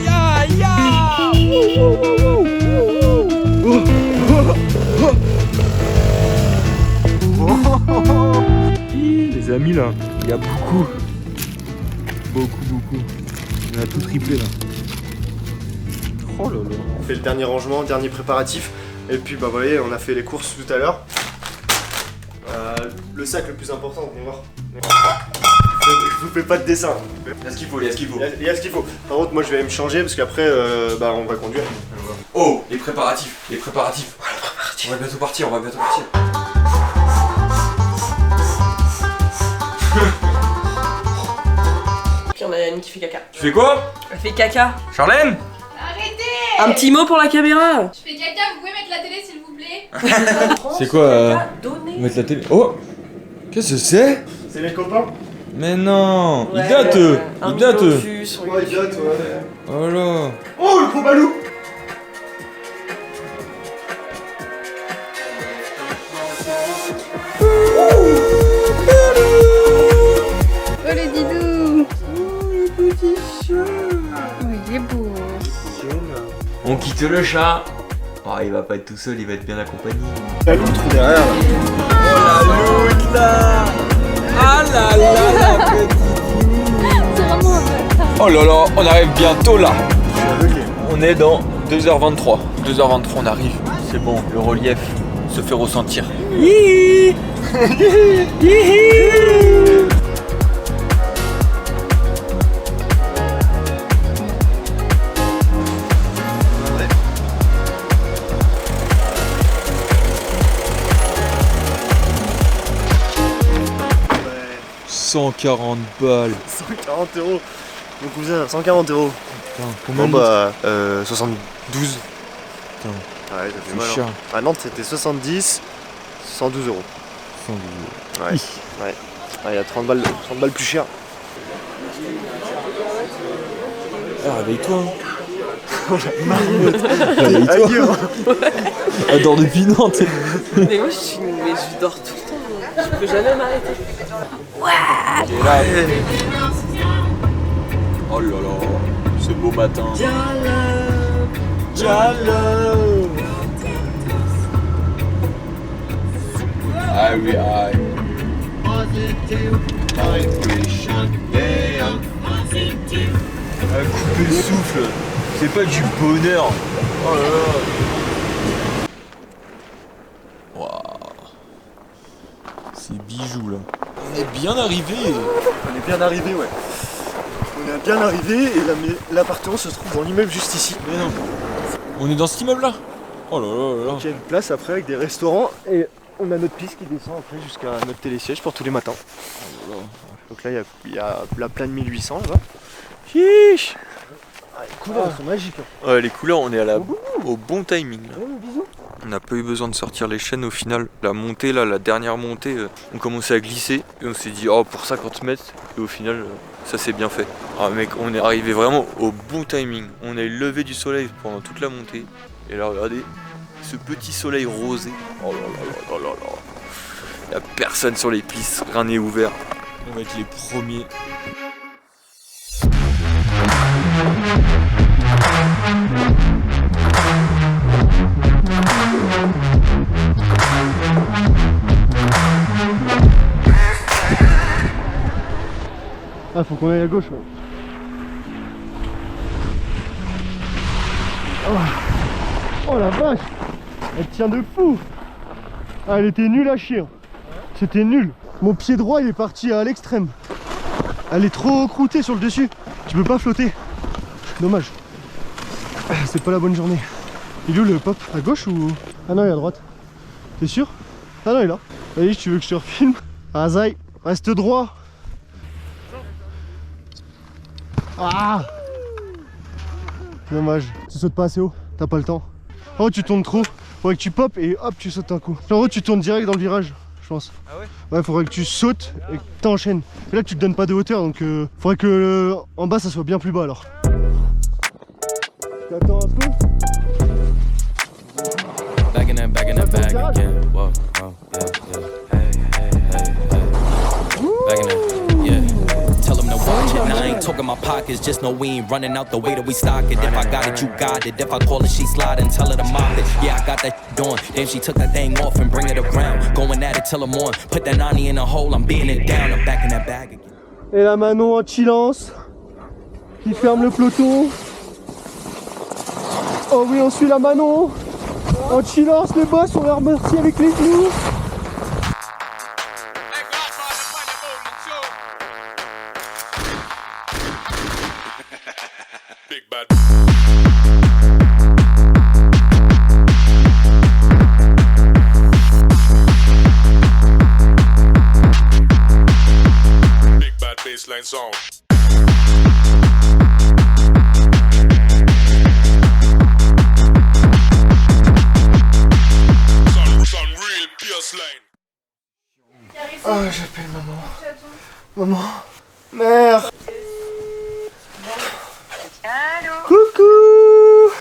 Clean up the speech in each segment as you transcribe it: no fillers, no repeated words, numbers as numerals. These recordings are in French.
Ya ya. Les amis là, il y a beaucoup. On a tout triplé là. Oh là là. On fait le dernier rangement, dernier préparatif. Et puis bah vous voyez, on a fait les courses tout à l'heure. Le sac le plus important, venez voir. Je vous fais pas de dessin. Il y a ce qu'il faut, il y a ce qu'il faut. Il y a ce qu'il faut. Par contre, moi je vais aller me changer parce qu'après, on va conduire. Oh, les préparatifs. On va bientôt partir. Puis on a une qui fait caca. Tu fais quoi? Elle fait caca. Charlène? Arrêtez! Un petit mot pour la caméra. Je fais caca, vous pouvez mettre la télé s'il vous plaît? C'est quoi Donner. mettre la télé? Oh, qu'est-ce que c'est? C'est les copains? Mais non, Ouais, il date. un Il date. million de vues sur Ouais, YouTube. idiote, ouais. Oh là. Oh, le gros balou! Oh le didou! Oh, il est beau! On quitte le chat. Oh, il va pas être tout seul, il va être bien accompagné. La loutre derrière. Ah là là, la petite. C'est vraiment un bâtard! Oh là là, on arrive bientôt là. Je suis aveuglé. On est dans 2h23. 2h23, on arrive. C'est bon, le relief se fait ressentir. Hihi. Hihi. Ouais. 140 balles. 140 €. Mon cousin, 140 €. Putain, combien Bon de litres? bah, 72. Putain, Ouais, ça fait c'est mal. cher. À Nantes, c'était 70, 112 €. 112. Ouais. Ouais. Ah, il y a 30 balles plus cher. Ah, réveille-toi. Ah, Réveille-toi. Guillaume. Elle dort depuis Nantes. Mais moi je dors tout le temps. Je peux jamais m'arrêter. Et là, oh là là, ce beau matin. Ah oui, ah couper le souffle, c'est pas du bonheur. Oh là là. Waouh. C'est bijoux là. On est bien arrivé. On est bien arrivé, ouais. On est bien arrivé et l'appartement se trouve dans l'immeuble juste ici. Mais non. On est dans cet immeuble là. Oh là là là là. Il y a une place après avec des restaurants et on a notre piste qui descend après jusqu'à notre télésiège pour tous les matins. Oh là là. Donc là il y a la plaine 1800 là-bas. Chiche. Ah, les couleurs elles sont magiques. Hein. Ouais, les couleurs, on est au bon timing là. On n'a pas eu besoin de sortir les chaînes au final. La montée là, la dernière montée, on commençait à glisser et on s'est dit oh pour 50 mètres et au final ça s'est bien fait. Ah mec, on est arrivé vraiment au bon timing. On a eu le lever du soleil pendant toute la montée et là regardez ce petit soleil rosé. Oh là là là là là. Y a personne sur les pistes, rien n'est ouvert. On va être les premiers. Ah, faut qu'on aille à gauche. Ouais. Oh la vache, elle tient de fou. Ah, elle était nulle à chier. C'était nul. Mon pied droit il est parti à l'extrême. Elle est trop croûtée sur le dessus. Tu peux pas flotter. Dommage. C'est pas la bonne journée. Il est où le pop? À gauche ou... Ah non, il est à droite. T'es sûr? Ah non, il est là. Vas-y, tu veux que je te refilme? Ah Zai, reste droit. Ah! Dommage. Tu sautes pas assez haut. T'as pas le temps. En haut, tu tournes trop. Faudrait que tu pop et hop, tu sautes un coup. En haut, tu tournes direct dans le virage, je pense. Ah ouais? Ouais, faudrait que tu sautes et que t'enchaînes. Et là, tu te donnes pas de hauteur, donc faudrait que en bas, ça soit bien plus bas alors. T'attends un peu. Back in that bag again. Whoa, whoa, yeah. Hey, hey, hey, hey. Back in that, yeah. Tell them to watch it. Now I ain't in my pockets. Just know we ain't running out the way that we stock it. If I got it, you got it. If I call it, she slide and tell her to mop it. Yeah, I got that doing. Then she took that thing off and bring it around. Going at it till I'm on. Put that 90 in a hole, I'm beating it down. I'm back in that bag again. Et la Manon en chillance qui ferme le peloton. Oh oui, on suit la Manon en chillance. Les boss, on les remercie avec les genoux. Baseline song. Some real pure line. Ah, j'appelle maman. Maman. Mère. Coucou.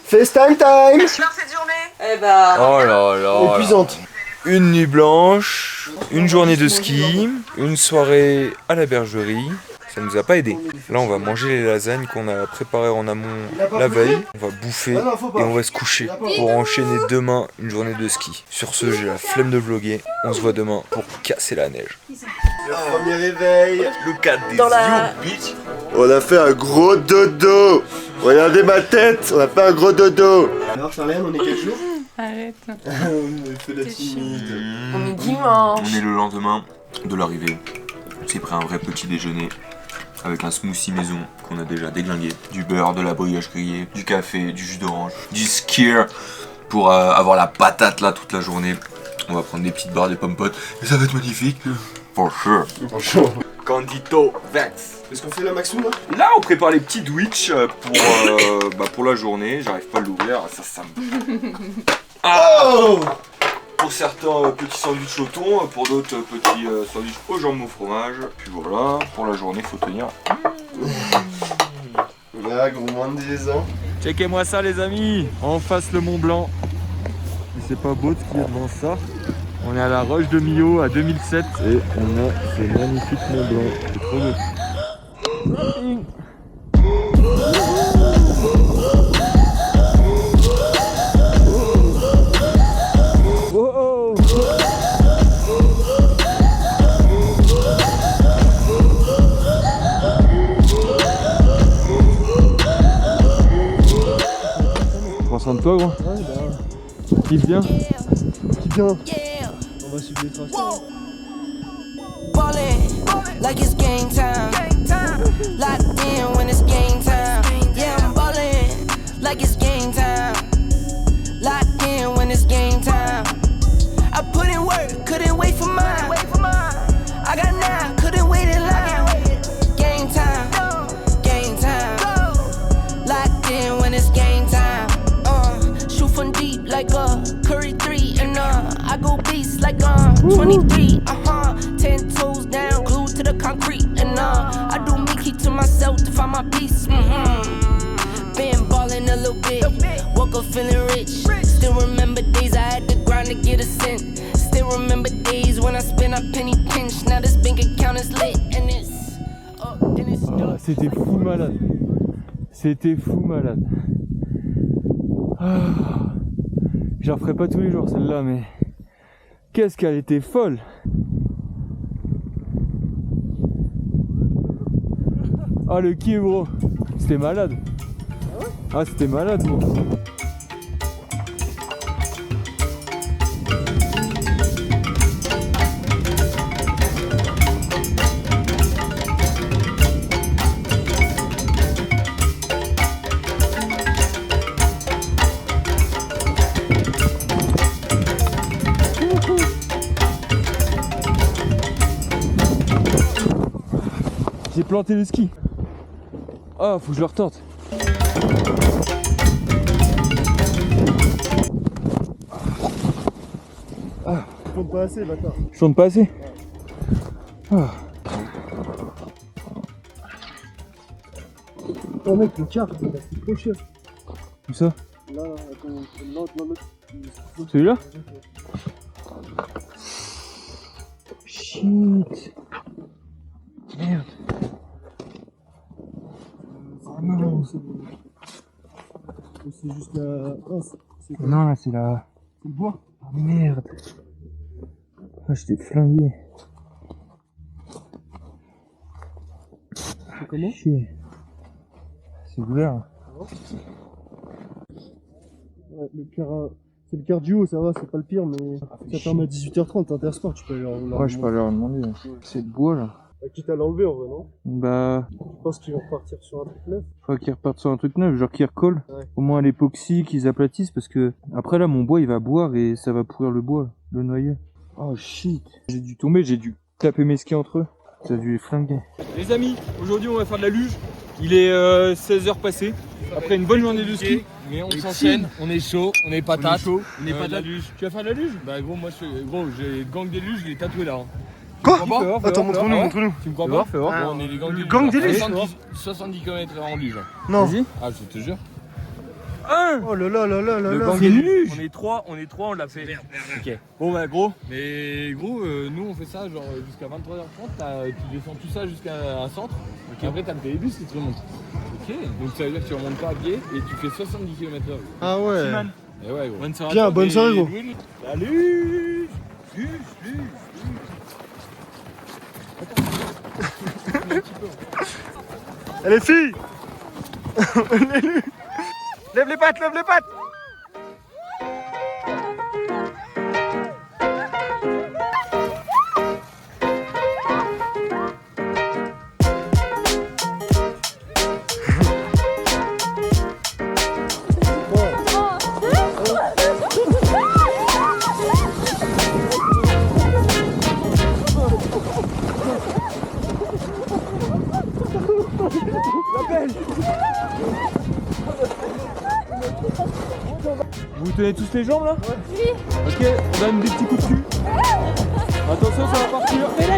FaceTime time. cette journée? Eh bah. Oh là là. Épuisante. Une nuit blanche, une journée de ski, une soirée à la bergerie. Ça nous a pas aidé. Là, on va manger les lasagnes qu'on a préparées en amont la veille. On va bouffer et on va se coucher pour enchaîner demain une journée de ski. Sur ce, j'ai la flemme de vlogger. On se voit demain pour casser la neige. Le premier réveil. Le 4 des Beach. On a fait un gros dodo. Regardez ma tête. On a fait un gros dodo. Alors, Charlène, on est quel jour? Arrête. On fait la timide. On est dimanche. On est le lendemain de l'arrivée. On s'est pris un vrai petit déjeuner avec un smoothie maison qu'on a déjà déglingué, du beurre, de la brioche grillée, du café, du jus d'orange, du skyr pour avoir la patate là toute la journée. On va prendre des petites barres de pommes-potes et ça va être magnifique. For sure. Candito Vex. Est-ce qu'on fait la Maxou là? Là on prépare les petits Twitch pour la journée. J'arrive pas à l'ouvrir, ça me... Oh! Pour certains petits sandwichs au thon, pour d'autres petits sandwichs au jambon au fromage. Puis voilà, pour la journée faut tenir. Là, gros moins de 10 ans. Checkez-moi ça les amis, en face le Mont Blanc. Et c'est pas beau de skier devant ça. On est à la Roche de Millau à 2007 et on a ce magnifique Mont Blanc. C'est trop beau. Oh. Prends soin de toi gros. Ouais, bah. Kiffe bien. Kiffe bien. On va suivre les traces. Ballin' like it's game time. Locked in when it's game time. Yeah, I'm ballin' like it's game time. Locked in when it's game time. I put in work, couldn't wait for mine. I got 9, couldn't wait in line. Game time, game time. Locked in when it's game time. Shoot from deep like Curry 3 and I go beast like 23. 10 toes down, glued to the concrete and I do me, keep to myself to find my peace. Been ballin' a little bit, woke up feeling rich. Still remember days I had to grind to get a cent. Still remember days when I spent a penny pinch. Now this bank account is lit and it's Ah, c'était fou malade. C'était fou malade. Ah, j'en ferai pas tous les jours celle-là, mais qu'est-ce qu'elle était folle. Ah le kiff gros, c'était malade. Ah c'était malade gros. J'ai planté le ski. Ah, faut que je le retente. Ah, je tourne pas assez, bâtard. Je tourne pas assez. Ah. Oh mec, le car, c'est trop cher. Où ça? Là, attends, l'autre. Celui-là? Shit. Merde. c'est juste la... Oh, c'est quoi? Non, là, c'est la... C'est le bois. Ah, merde. Ah, je t'ai flingué. C'est comment? Chier. C'est ouvert. Ouais, c'est le cardio, ça va, c'est pas le pire, mais ça ferme à 18h30, t'es Intersport, tu peux aller leur Ouais, je peux aller leur demander. C'est le bois, là. Quitte à l'enlever en vrai, non? Bah, Je pense qu'ils vont repartir sur un truc neuf. faut qu'ils repartent sur un truc neuf, genre qu'ils recollent. Ouais. Au moins à l'époxy, qu'ils aplatissent, parce que après là, mon bois il va boire et ça va pourrir le bois, le noyau. Oh shit. J'ai dû tomber, j'ai dû taper mes skis entre eux. Ça a dû les flinguer. Les amis, aujourd'hui on va faire de la luge. Il est 16h passé. Après une bonne journée de ski. Mais on s'enchaîne, on est chaud, on est patate. On est pas de la luge. Tu vas faire de la luge? Bah gros, moi j'ai le gang des luges, je l'ai tatoué là. Hein. Quoi? Tu me crois pas? Attends, montre-nous, montre-nous. Tu me crois pas? Fais voir. Bon, on est les gangs des luges. Gang des luges? 70 km/h en luge. Non. Vas-y. Ah, je te jure. Oh là là là là là là. gang des luges. On est trois, on l'a fait. Ok. Bon bah gros. Mais gros, nous on fait ça genre jusqu'à 23h30, tu descends tout ça jusqu'à un centre. Okay. Après t'as le télébus qui te remonte. Ok. Donc ça veut dire que tu remontes pas à pied et tu fais 70 km/h. Ah ouais. Et ouais gros. Bonne soirée. Bien, bonne soirée gros. Salut. Allez filles. Lève les pattes, lève les pattes. Vous tenez tous les jambes là? Oui. Ok, on donne des petits coups de cul. Attention, ça va partir. Mais non,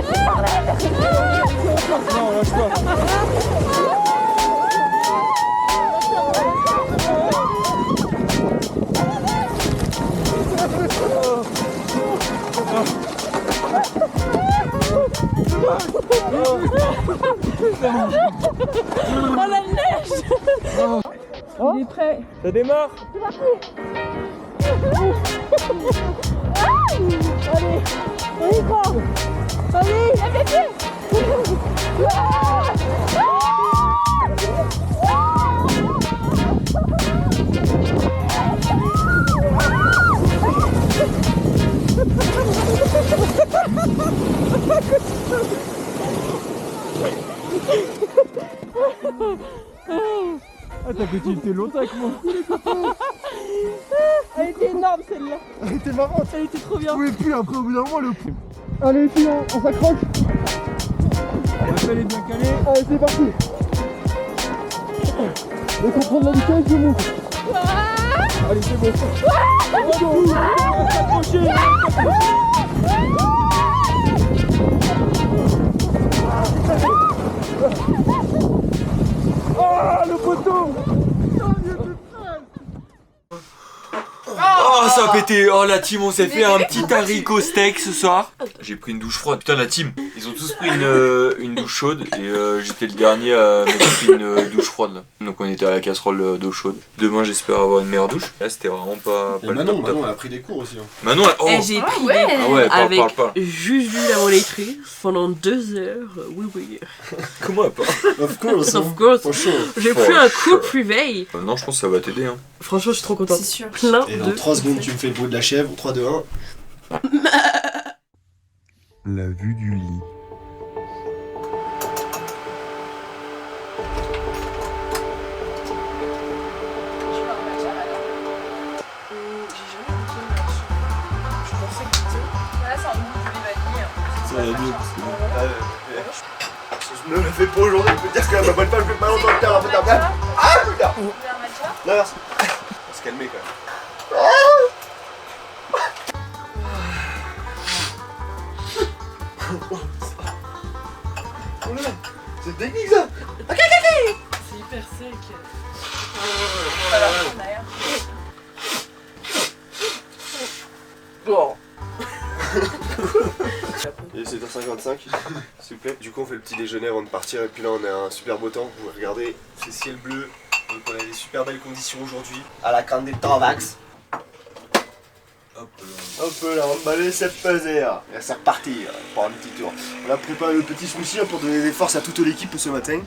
lâche pas. Oh la neige. Il est prêt. Ça démarre. C'est parti. Allez, on y croit. Allez, la pied. Ah, t'as continué longtemps avec moi. Elle était énorme celle-là. Elle était marrante. Elle était trop bien. Je pouvais plus après au bout d'un moment le... Allez les filles, on s'accroche. Elle est bien calée. Allez c'est parti. Il faut prendre la vitesse, je monte. Allez c'est bon. Ah, le poteau. Oh, ça a pété. Oh, la team, on s'est fait un petit haricot steak ce soir. J'ai pris une douche froide. Putain, la team, ils ont tous pris une douche chaude et j'étais le dernier à m'être pris une douche froide là. Donc on était à la casserole d'eau chaude. Demain, j'espère avoir une meilleure douche. Là, c'était vraiment pas le Manon, top. Manon a pris des cours aussi. Hein. Manon, oh. J'ai pris Ah ouais, avec parle. Juju la monétrie pendant 2 heures. Oui. Comment pas? Of course. Of course. For sure. J'ai pris un cours privé. Non, je pense que ça va t'aider. Hein. Franchement, je suis trop contente. C'est sûr. Plein Et de... dans 3 secondes, tu me fais le bruit de la chèvre. 3, 2, 1. La vue du lit. Ça va mieux. Je me le fais pas aujourd'hui, je peux te dire qu'elle m'appelle pas le plus ballon dans le terrain, putain. Ah putain. Non merci. On va se calmer quand même. C'est technique ça. C'est hyper sec. Bon. Il est 7h55, s'il vous plaît. Du coup on fait le petit déjeuner avant de partir et puis là on a un super beau temps. Vous pouvez regarder, c'est ciel bleu, Donc on a des super belles conditions aujourd'hui à la Grande Torvax. Hop là, on va laisser peser. Et c'est reparti pour un petit tour. On a préparé le petit smoothie pour donner des forces à toute l'équipe ce matin.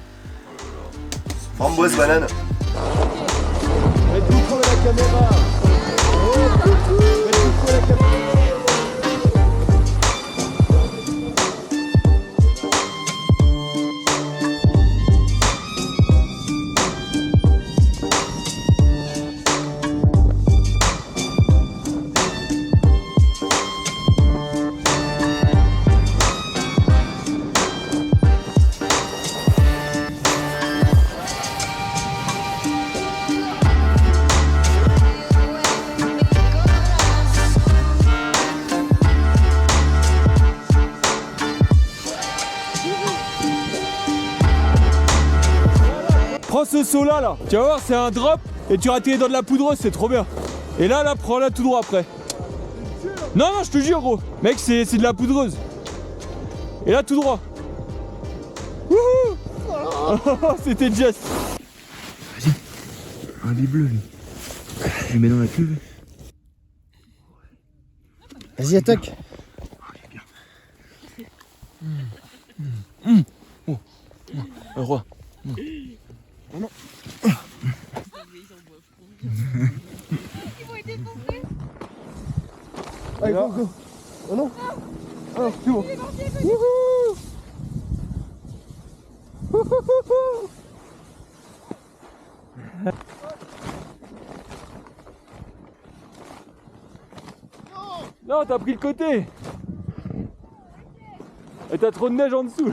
Framboise banane. Faites-vous prendre la caméra. Faites-vous prendre la caméra. Prends ce saut là, tu vas voir, c'est un drop et tu rates dans de la poudreuse, c'est trop bien. Et là, prends-la tout droit après. Non, non, je te jure, gros. Mec, c'est de la poudreuse. Et là, tout droit. Wouhou. C'était just. Vas-y. Un lit bleu, lui. Je le mets dans la cuve. Vas-y, attaque. Oh, le roi. Oh non. Allez, go, go. Oh non. Ah, c'est bon. Wouhou. Non, t'as pris le côté. Et t'as trop de neige en dessous.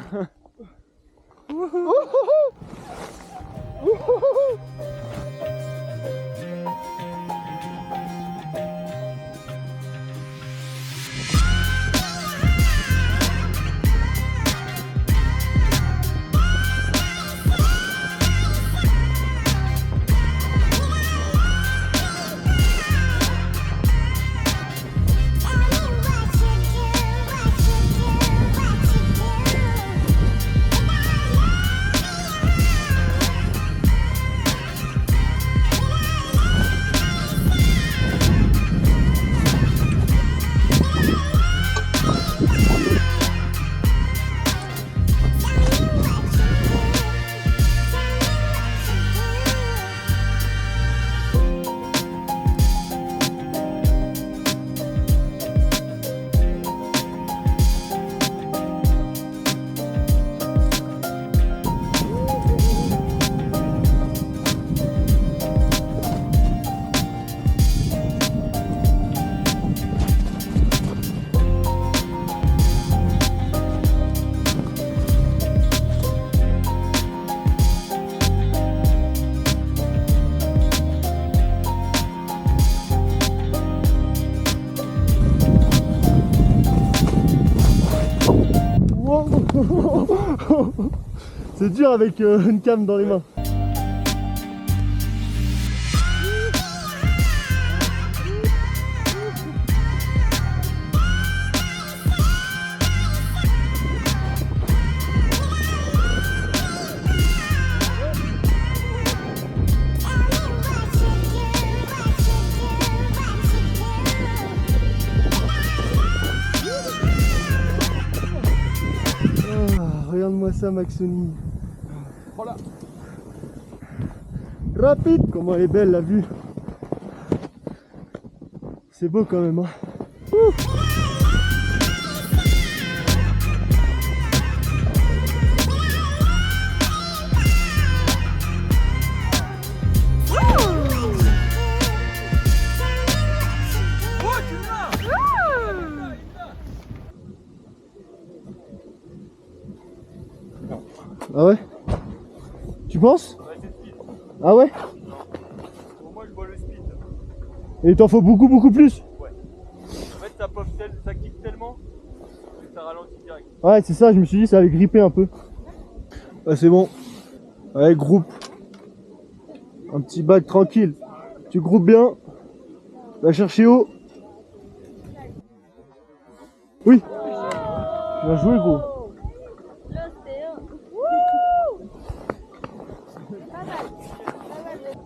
C'est dur avec une cam dans les mains. Regarde-moi ça, Maxoni. Voilà. Rapide, comment elle est belle la vue. C'est beau quand même, hein. Ouh. Ah ouais? Tu penses? Ouais, c'est speed. Ah ouais? Pour moi, je bois le speed. Et il t'en faut beaucoup plus? Ouais. En fait, ça kick tellement que ça ralentit direct. Ouais, c'est ça, je me suis dit ça allait gripper un peu. Ouais, c'est bon. Allez, groupe. Un petit bac tranquille. Tu groupes bien. Va chercher haut. Oui. Bien joué, gros.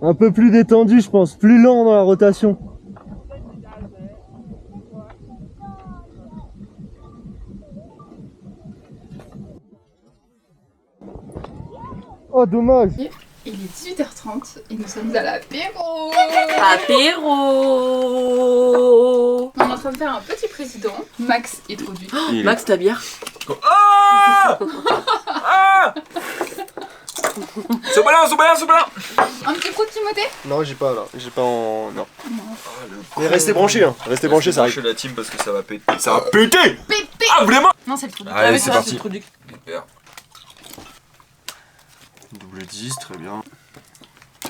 Un peu plus détendu, je pense, plus lent dans la rotation. Oh, dommage. Il est 18h30 et nous sommes à l'apéro. Apéro. On est en train de faire un petit président. Max est trop dur. Max, ta bière. C'est pas là. Un petit coup de Timothée. Non, j'ai pas là. J'ai pas en. Non. Mais restez branchés, hein. Restez branchés, ça arrive. Chez la team parce que ça va péter. Ça va péter. Ah, vraiment? Non, c'est le trou du. Allez, c'est parti. Double 10, très bien.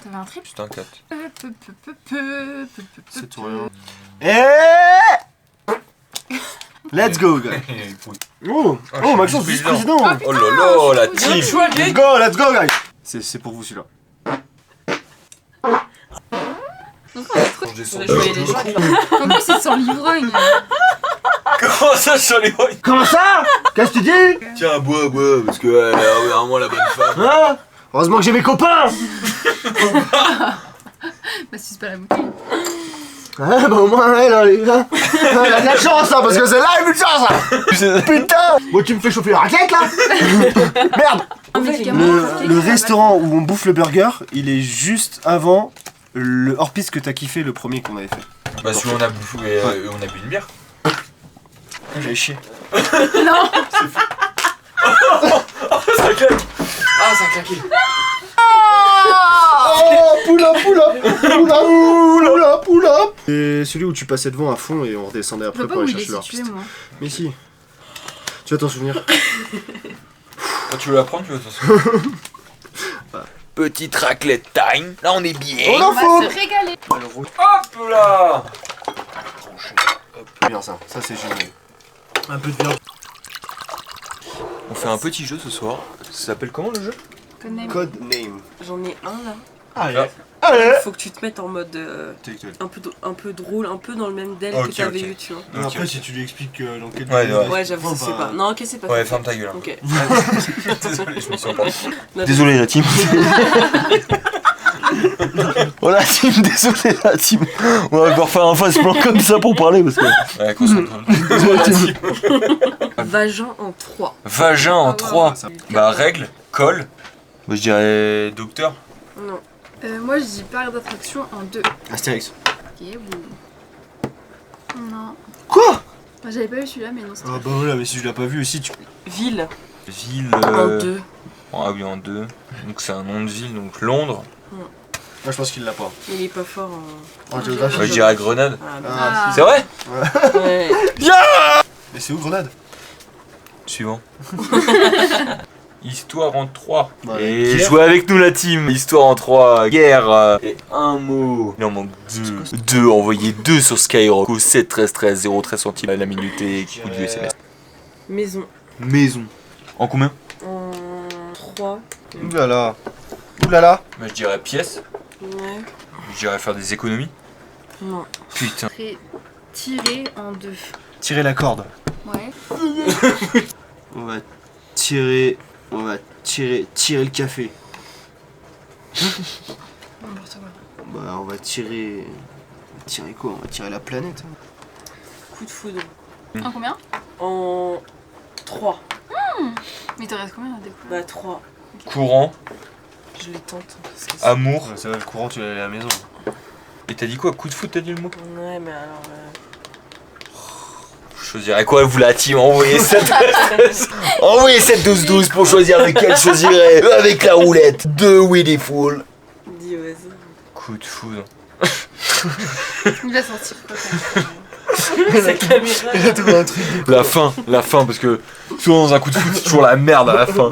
T'avais un trip? Putain, 4. C'est tout rien. Let's go, gars. Oh, Maxence, vice-président. Oh là là, la team. Let's go, guys. C'est pour vous celui-là. On a les gens. En plus, c'est sans l'ivrogne. Comment ça, sur les rois? Comment ça? Qu'est-ce que tu dis? Tiens, bois, parce que elle est vraiment la bonne femme. Hein? Heureusement que j'ai mes copains. Bah, si c'est pas la bouteille. Ah, bah au moins, elle a de la chance, là, parce que c'est là, elle a eu de chance, là. Putain. Bon, tu me fais chauffer la raquette, là. Merde. Le restaurant où on bouffe le burger, il est juste avant le hors-piste que t'as kiffé, le premier qu'on avait fait. Bah, celui où on a bouffé, on a bu une bière. J'avais chié. Non. Ça claque. Ah, ça a claqué. Oh, poula. Et celui où tu passais devant à fond et on redescendait après pour aller chercher leur piste. Mais si. Tu vas t'en souvenir. Quand tu veux la prendre, tu vas t'en souvenir. Petite raclette time. Là, on est bien. On en On va faut. se régaler. Hop là. Bien ça c'est génial. Un peu de viande. On fait un petit jeu ce soir. Ça s'appelle comment le jeu? Code name. J'en ai un là. Allez. Faut que tu te mettes en mode un peu drôle, un peu dans le même DEL que t'avais eu, tu vois. Après, si tu lui expliques dans quel Ouais, j'avoue, c'est pas. Non, ok, c'est pas. Ouais, ferme ta gueule. Ok. Désolé, je me suis emporté. Désolé la team. Oh la team, désolé la team. On va encore faire un face plan comme ça pour parler parce que. Ouais, concentre-toi. Vagin en 3. Vagin en 3. Bah, règle, colle. Moi, je dirais docteur. Non. Moi, je dis parc d'attraction en 2. Astérix. Ok, non. Quoi? J'avais pas vu celui-là, mais non, c'était. Ah bah voilà, mais si je l'ai pas vu aussi, tu. Ville. Ville. En 2. Ah oui, en 2. Donc c'est un nom de ville, donc Londres. Moi je pense qu'il l'a pas. Il est pas fort en géographie. Moi je dirais Grenade. Ah, c'est vrai? Ouais. Yeah. Mais c'est où Grenade? Suivant. Histoire en 3. Ouais, et guerre. jouez avec nous la team. Histoire en 3. Guerre. Et un mot. Il en manque 2. Envoyez 2 sur Skyrock au 7 13 13 0 13 centimes à la minute et qui coûte du SMS. Maison. Maison. En combien? En 3. Oulala. Oulala. Moi je dirais pièce. Ouais. Je dirais faire des économies. Non. Putain. Tirer en 2. Tirer la corde. Ouais. On va tirer le café. N'importe quoi. Bah on va tirer quoi? On va tirer la planète. Coup de foudre. En combien? En 3. Mais t'en restes combien à découvrir? Bah 3. Courant. Je les tente. Amour. Ouais, c'est vrai, le courant tu l'as à la maison. Et t'as dit quoi? Coup de foot, t'as dit le mot? Ouais, mais alors. Je choisirais quoi, vous la team? Envoyez 7 envoyez 7-12-12 pour choisir lequel je choisirais avec la roulette de Willy Fool. Dis vas-y. Coup de foudre. Il va sortir quoi? Sa caméra. Il a trouvé un truc. La fin, parce que souvent dans un coup de foot c'est toujours la merde à la fin.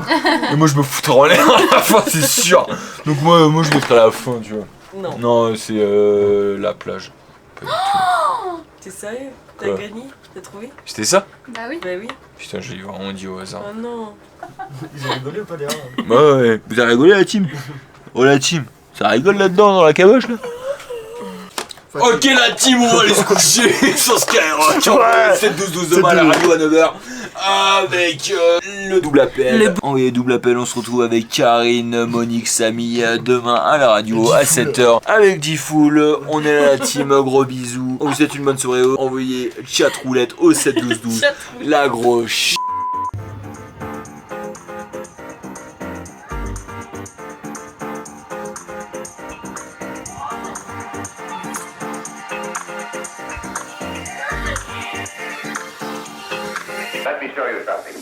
Et moi je me foutrais en l'air à la fin, c'est sûr. Donc moi je mettrais la fin, tu vois. Non. Non, c'est la plage. T'es sérieux? T'as Quoi? gagné? T'as trouvé? C'était ça? Bah oui. Bah oui. Putain, j'ai vraiment dit au hasard. Oh non. Ils ont rigolé ou pas derrière? Bah ouais, vous avez rigolé la team? Oh la team, ça rigole là-dedans dans la caboche là? Ok la team, on va aller se coucher sur Skyrock. 7-12-12 demain à la radio à 9h. avec le double appel. Oui, double appel, on se retrouve avec Karine, Monique, Samy demain à la radio à 7h avec D-Fool. On est la team, gros bisous. On vous souhaite une bonne soirée. Envoyez chat roulette au 7 12 12. La grosse Let me show you something.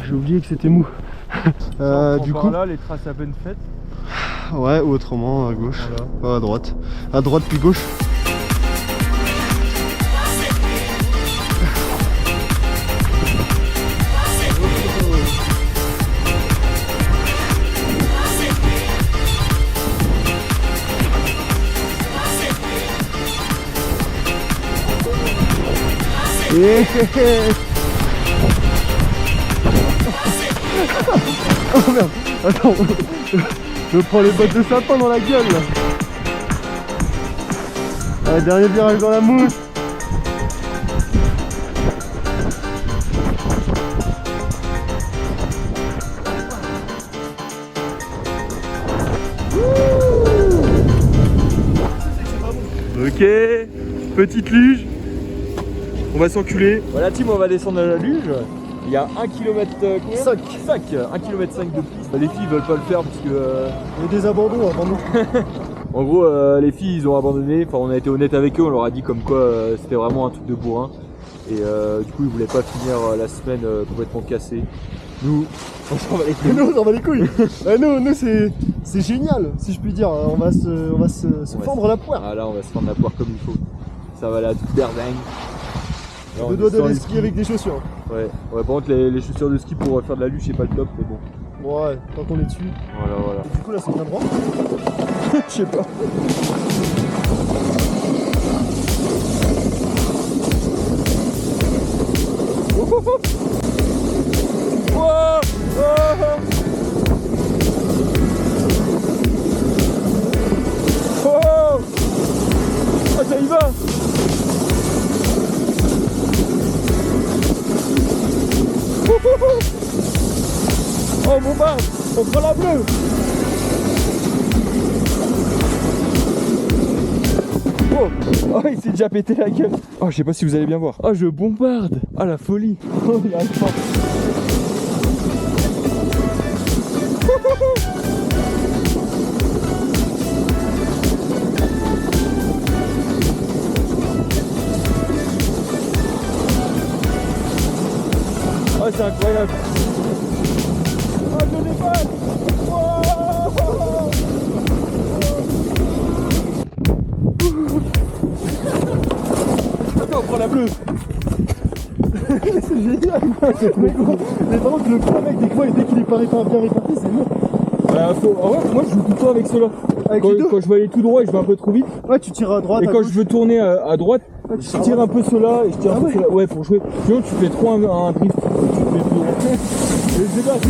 J'ai oublié que c'était mou. Du coup, là, les traces à peine faites. Ouais, ou autrement à gauche, voilà. À droite. À droite puis gauche. Oh merde, attends, je me prends les bottes de sapin dans la gueule là. Allez, dernier virage dans la mousse. Ok, petite luge. On va s'enculer. Voilà team, on va descendre à la luge. Il y a 1 km 5 1 km 5 de piste. Les filles veulent pas le faire parce que il y a des abandons avant nous. En gros les filles ils ont abandonné, enfin on a été honnête avec eux, on leur a dit comme quoi c'était vraiment un truc de bourrin. Et du coup ils voulaient pas finir la semaine complètement cassée. Nous, on s'en va les couilles. Nous on s'en va les couilles. Nous c'est génial si je puis dire, on va se fendre la poire. Ah là on va se fendre la poire comme il faut. Ça va la toute berdingue. On doit d'aller skier avec des chaussures. Ouais, par contre les chaussures de ski pour faire de la luge c'est pas le top mais bon. Ouais, tant qu'on est dessus. Voilà. Et du coup là c'est bien droit. Je sais pas. Ah ça y va. Oh mon bar, on prend la bleue. Oh, il s'est déjà pété la gueule. Oh, je sais pas si vous allez bien voir. Oh, je bombarde. Ah, la folie. Oh, il arrive pas. Oh, c'est incroyable. Oh, je dépasse. Attends, on prend la bleue. C'est génial. Mais par contre le coup mec dès qu'il est pas bien réparti c'est bon. En vrai moi je joue tout le temps avec ceux-là. Quand je veux aller tout droit et je vais un peu trop vite. Ouais tu tires à droite. Et quand je veux tourner à droite, je tire un peu ceux-là et je tire un peu ceux-là. Ouais pour jouer. Sinon tu fais trop un drift. Tu fais tout droit. Et c'est parti.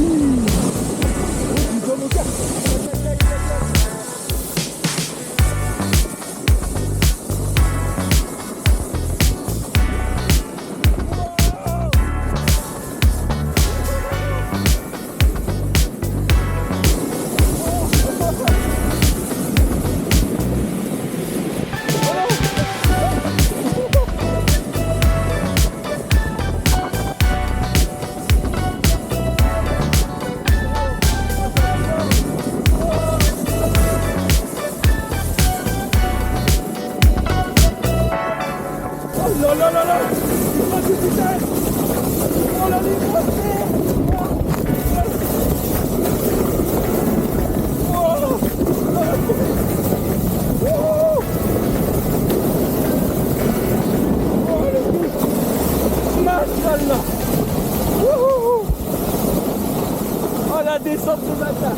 Oh la descente de bâtard.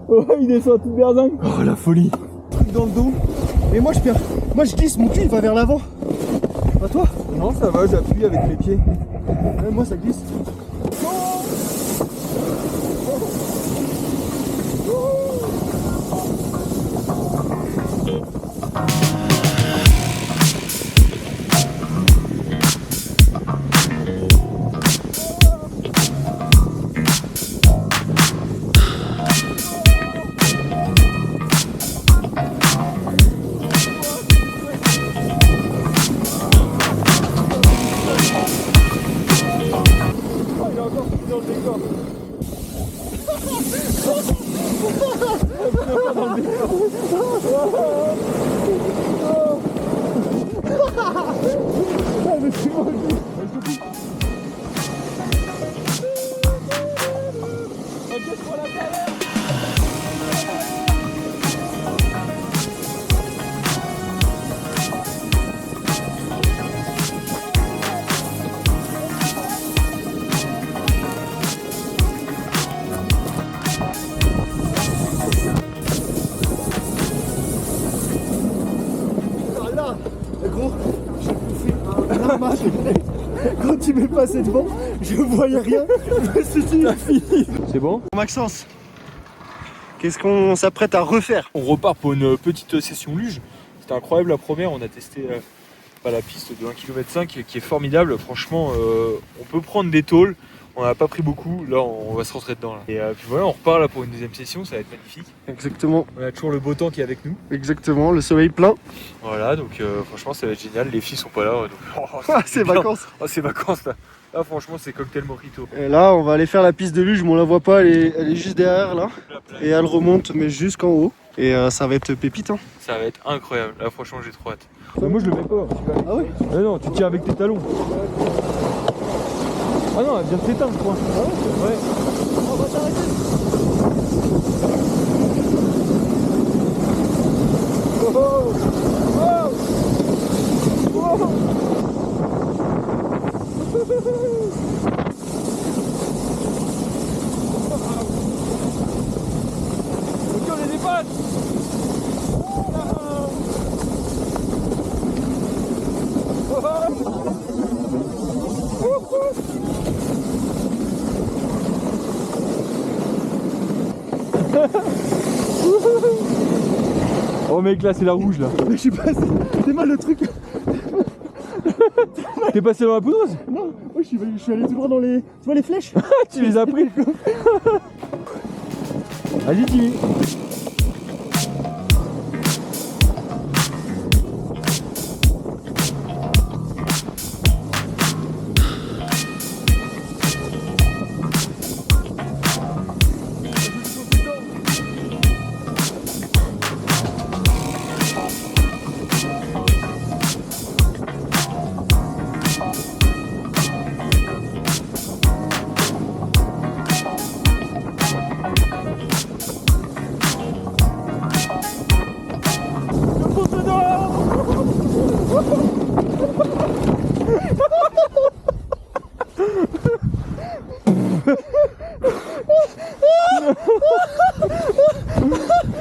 Oh il descend tout berzingue. Oh la folie. Truc dans le dos. Et moi je perds. Moi je glisse, mon cul il va vers l'avant. À toi? Non, ça va, j'appuie avec mes pieds. Ouais, moi ça glisse. Quand tu m'es passé devant, je voyais rien. Je me suis dit, t'as fini. C'est bon? Maxence, qu'est-ce qu'on s'apprête à refaire? On repart pour une petite session luge. C'était incroyable la première, on a testé la piste de 1,5 km qui est formidable. Franchement, on peut prendre des tôles. On n'a pas pris beaucoup, là on va se rentrer dedans. Là. Et puis voilà, on repart là pour une deuxième session, ça va être magnifique. Exactement. On a toujours le beau temps qui est avec nous. Exactement, le soleil plein. Voilà, donc franchement ça va être génial. Les filles sont pas là, donc c'est vacances. Oh, c'est vacances là. Là franchement c'est cocktail mojito. Et là on va aller faire la piste de luge, mais on la voit pas, elle est juste derrière là. Et elle remonte mais jusqu'en haut. Et ça va être pépite hein. Ça va être incroyable, là franchement j'ai trop hâte. Moi je le mets pas. Ah oui? Non, tu tiens avec tes talons. Ah non, elle vient de s'éteindre, je crois. Ah ouais? On va t'arrêter. Ok, on les dépasse. Oh mec là c'est la rouge là. Mais je suis passé. C'est mal le truc. T'es passé dans la poudreuse? Non, moi je suis allé tout droit dans les. Tu vois les flèches? Tu les as pris. Vas-y Timmy.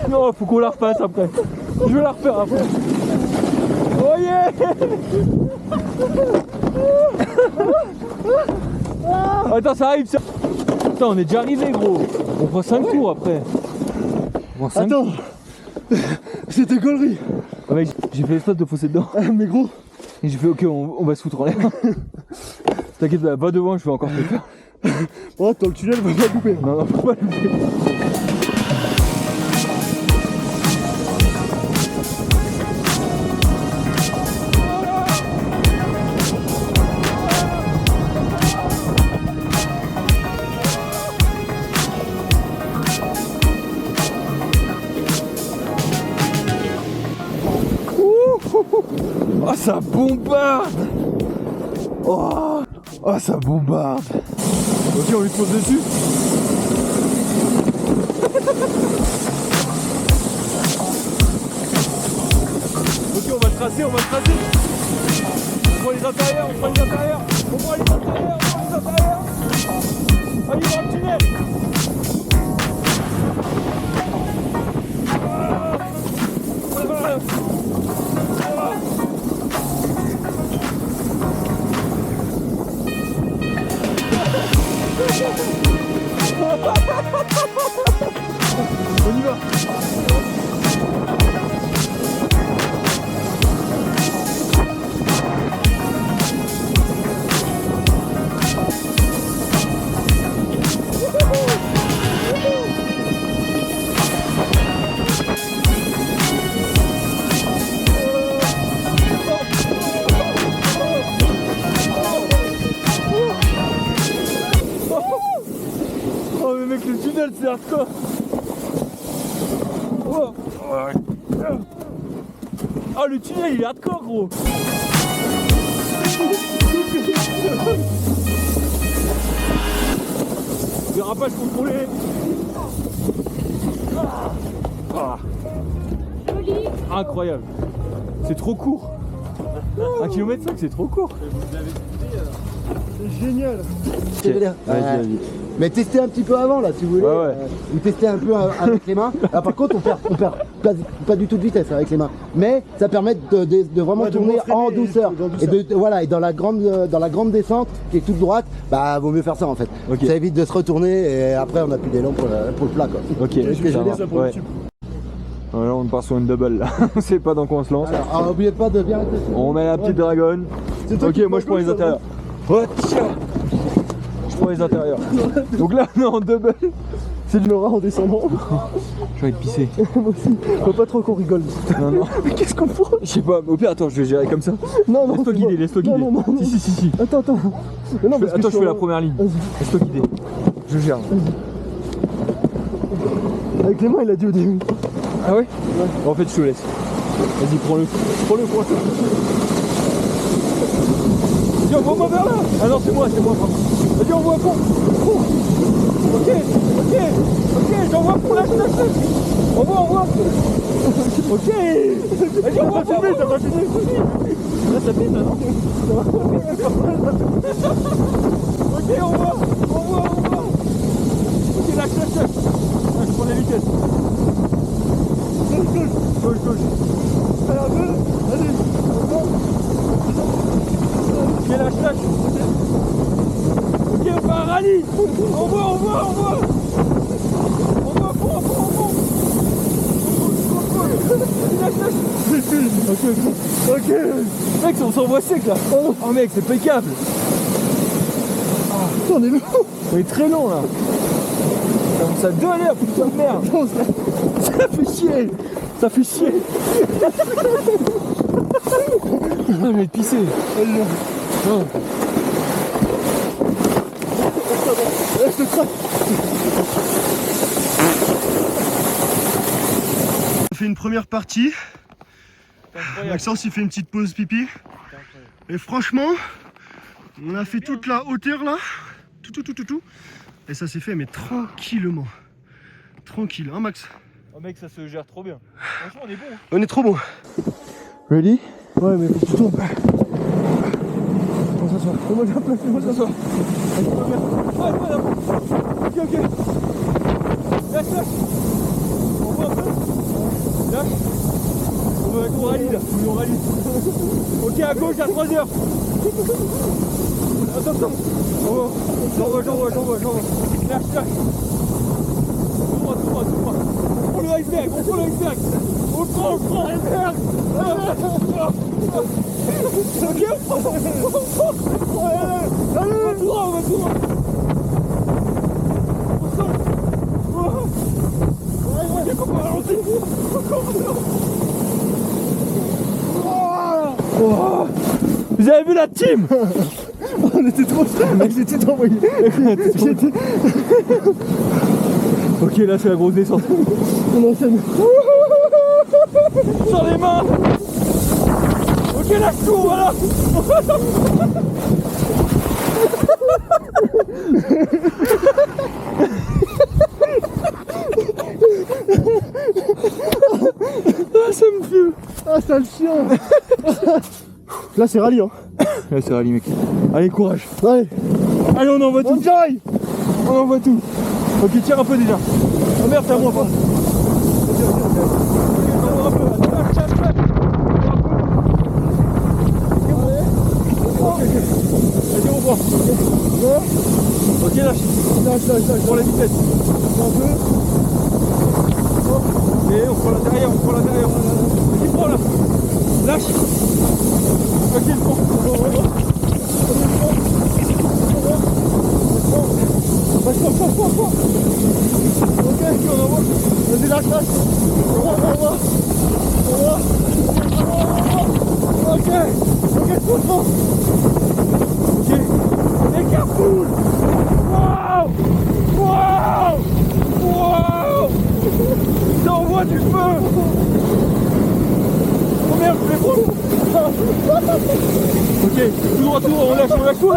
Non, faut qu'on la refasse après. Je vais la refaire après. Oh yeah. Attends, ça arrive ça. Attends, on est déjà arrivé gros. On prend 5 tours après. Attends. C'était gaulerie. Ah, mec, j'ai fait l'espace de fausser dedans. Mais gros. Et j'ai fait ok, on va se foutre en l'air. T'inquiète, va devant, je vais encore te faire. Oh, dans le tunnel, va pas couper. Non, faut pas louper. Oh, ça bombarde. Oh, ça bombarde. Ok, on lui pose dessus. Ok, on va le tracer, on va le tracer. On prend les intérieurs, on prend les intérieurs. On prend les intérieurs, on prend les intérieurs. Allez, dans le tunnel. c'est hardcore. Oh. Ah, le tunnel il est hardcore, gros. Dérapage contrôlé. Incroyable. C'est trop court. 1,5 km c'est trop court. C'est génial. Vas-y. Mais testez un petit peu avant là si vous voulez. Ouais. Ou testez un peu avec les mains. Là, par contre on perd pas du tout de vitesse avec les mains. Mais ça permet de vraiment tourner en douceur. Et dans la grande descente qui est toute droite, bah vaut mieux faire ça en fait. Okay. Ça évite de se retourner et après on a plus d'élan pour le plat quoi. Ok, ça va. Ouais, on part sur une double là. On sait pas dans quoi on se lance. Alors oubliez pas de bien rester sur. On met la petite dragonne. Ok, moi je prends les intérieurs. Ouais, tiens. Je prends les intérieurs. Donc là on est en double. C'est de l'aura en descendant. J'ai envie de pisser. Moi aussi. Faut pas trop qu'on rigole. Non. Mais qu'est-ce qu'on fout? Je sais pas, au pire attends, je vais gérer comme ça. Non. Laisse-toi guider, laisse-toi guider. Non. Si. Attends. Mais non, Attends, je fais la première ligne. Laisse-toi guider. Je gère. Avec les mains, il a dit au début. Ah ouais? En fait, je te laisse. Vas-y, prends-le. Vas-y, envoie-moi vers là. Ah non, c'est moi, pardon. Vas-y, envoie à fond. Ok, j'envoie à fond, lâche. Envoie. Ok. Vas-y, envoie à fond. Ça va filmer. Là, ça filme, là, non? Ok, envoie. Ok, lâche. Je prends la vitesse. Gauche. Alors, allez. Ok, lâche. Ok, on fait un rallye. Envoie. On va. Ok. Mec, on s'envoie sec là. Oh mec, c'est impeccable. Putain, on est long. On est très long là. Ça commence à donner, putain de merde. Ça fait chier. Ah, je vais te pisser. On fait une première partie. Maxence il fait une petite pause pipi. Et franchement, on a fait toute la hauteur là. Tout. Et ça s'est fait mais tranquillement. Tranquille, hein Max? Oh mec, ça se gère trop bien. Franchement, on est bon. On est trop bon. Ready? Ouais, mais faut que tu tombes. On s'assoit. Fais-moi de la place, fais-moi de la place. Ok. Lâche. On voit un peu. Lâche. On rallie là. On rallie. Ok, à gauche à 3h. Attends. J'envoie. Lâche. Tout droit. On prend le iceberg. On prend l'iceberg. Ok, on va tout droit. Vous avez vu la team? On était trop chers, mec, j'étais tout envoyé. Ok, là c'est la grosse descente. On enchaîne. Sur les mains. Ok, lâche tout, voilà. Ah, ça me tue. Ah, ça le chien. Là c'est rallye hein. Là c'est rallye mec. Allez, courage. Allez, on envoie tout. On envoie tout. Ok, tire un peu déjà. Oh merde, c'est à moi pas. Vas-y, on voit. Ok, lâche. Prends la vitesse. Un peu. Et on prend l'intérieur. Vas-y, prends là. Lâche. Ok, il prend. Ok, on envoie. Vas-y, lâche. On voit. Ok, trop. Ok, et carpool. Wow. Ok, tout droit, on lâche tout.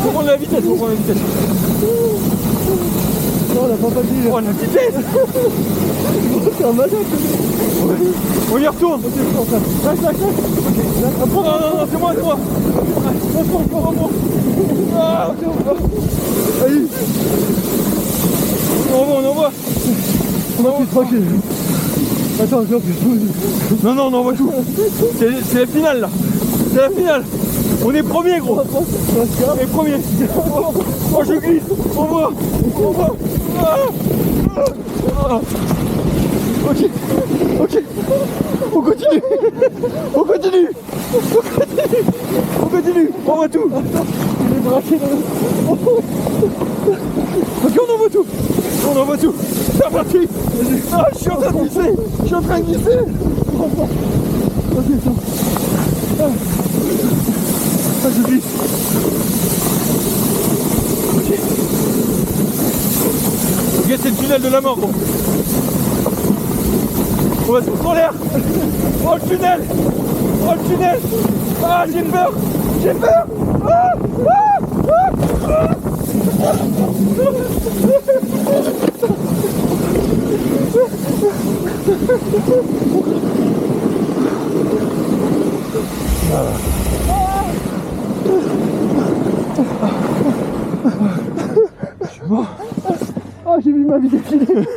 Faut prendre la vitesse, Non, on a pas passé. Oh, la vitesse. C'est un malade. On y retourne. Lâche. Non, c'est moi. Ah, allez. On envoie. Tranquille. Attends. Non, on envoie tout. C'est la finale là. C'est la finale. On est premier, gros. On est premier. Oh, je glisse. On voit. Ok. On continue. On voit tout. Il est braqué dans le... Ok, on envoie tout. C'est parti. Ah, je suis en train de glisser. Ok, attends. Ah, je glisse. Ok, c'est le tunnel de la mort, gros. On va se foutre en l'air. Oh, le tunnel. Ah, j'ai peur. Je suis mort. Oh, j'ai vu ma vie défiler.